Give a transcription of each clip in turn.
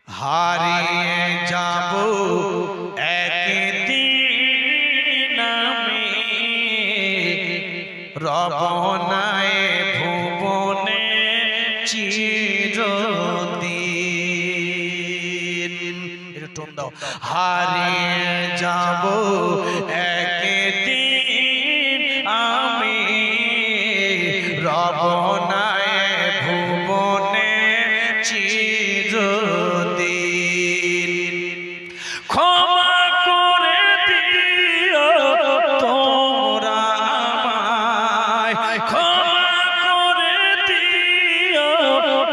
হারিয়ে যাব একদিন আমি রব নাই ভুবনে চিরদিন। এটা টোন দাও। হারিয়ে যাব একদিন আমি রব নাই ভুবনে চিরদিন। ক্ষমা করে দিও তোমরা আমায়, ক্ষমা করে দিও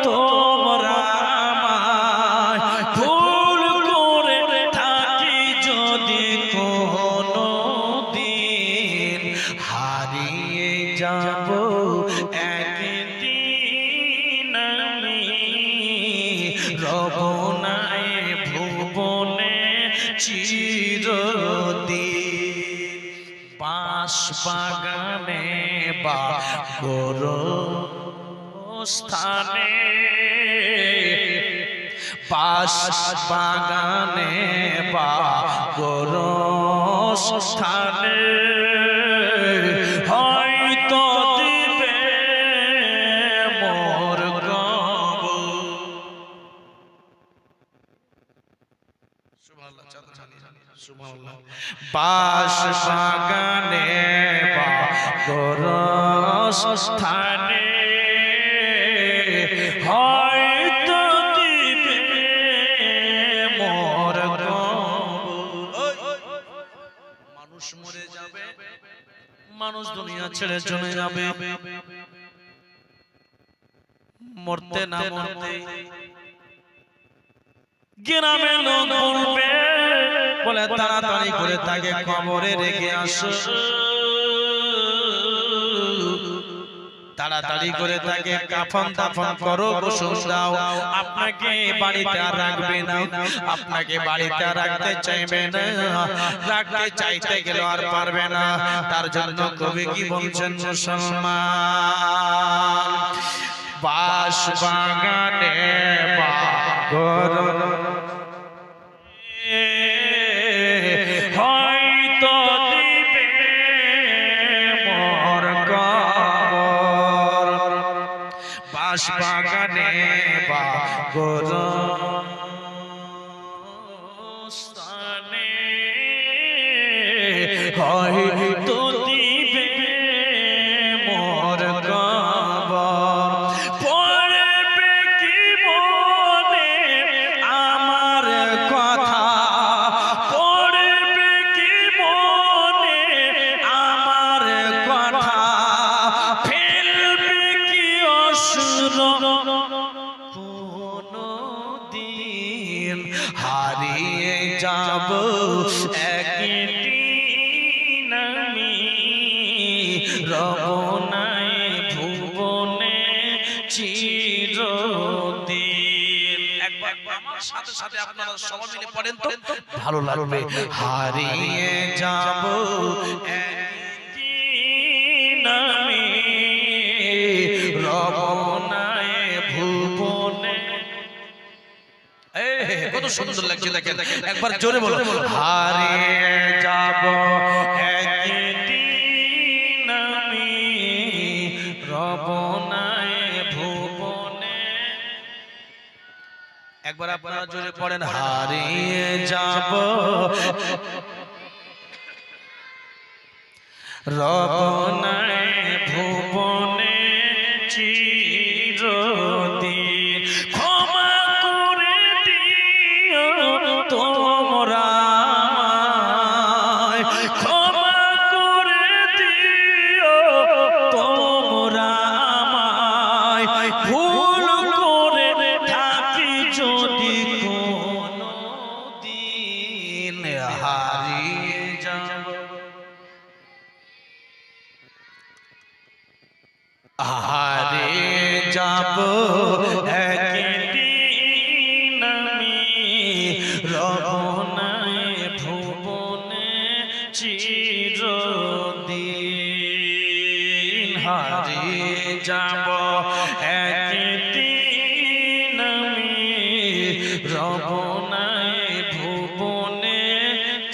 তোমরা আমায়, ভুল করে থাকি যদি কোনো দিন। হারিয়ে যাব একদিন আমি রব নাই ভুবনে চিরদিন। বাঁশ বাগানে বা গোরস্থানে, বাঁশ বাগানে বা গোরস্থানে হয়তো দিবে মোর কবর। বাঁশ বাগানে বা গোরস্থানে হয়তো দিবে মোর কবর। মানুষ মরে যাবে, মানুষ দুনিয়া ছেড়ে চলে যাবে, মরতে না মরতে গ্রামে লোক বলবে, বলে তাড়াতাড়ি করে তাকে কবরে রেখে আসো, তাড়াতাড়ি করে তাকে কাফন দাফন করো, গোসল দাও। আপনাকে বাড়িতে আর রাখবে না, আপনাকে বাড়িতে রাখতে চাইবে না, রাখতে চাইতে গেলে আর পারবে না। তার জন্য কবি কি বলছেন? মুসলমান বাঁশ বাগানে বা হয়তো দিবে মোর কবর। বাঁশ বাগানে বা গোরস্থানে হয়তো দিবে মোর কবর। পড়বে কি মনে আমার কথা, পড়বে কি মনে আমার কথা, ফেলবে কি অশ্রু কোনো দিন। হারিয়ে যাব একদিন আমি রব নাই ভুবনে চিরদিন। একবার আমার সাথে সাথে আপনারা সবাই মিলে পড়েন তো, ভালো লাগবে। হারিয়ে যাব একদিন আমি রব নাই ভুবনে। কত সুন্দর লাগছে, দেখেন একবার জোরে বলো। হারিয়ে যাব একদিন আমি রব নাই ভুবনে। একবার আপনারা জোরে পড়েন। হারিয়ে যাব রব নাই ভুবনে চিরদিন। ক্ষমা করে দিও তোমরা আমায়, ক্ষমা করে দিও তোমরা আমায়, ভুল করে থাকি যদি কোনো দিন। হারিয়ে যাব হারিয়ে যাব একদিন আমি রব নাই ভুবনে চিরদিন। হারিয়ে যাব একদিন আমি রবনায় ভুবনে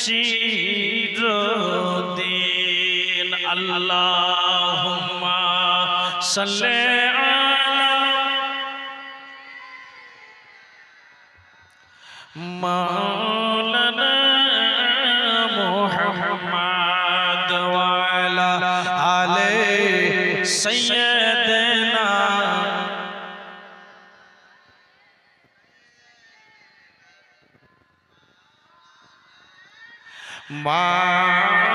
চিরদিন আল্লাহুম্মা সাল্লি আলা মাওলানা মুহাম্মদ ওয়া আলা আলি সাইয়্যিদিনা মা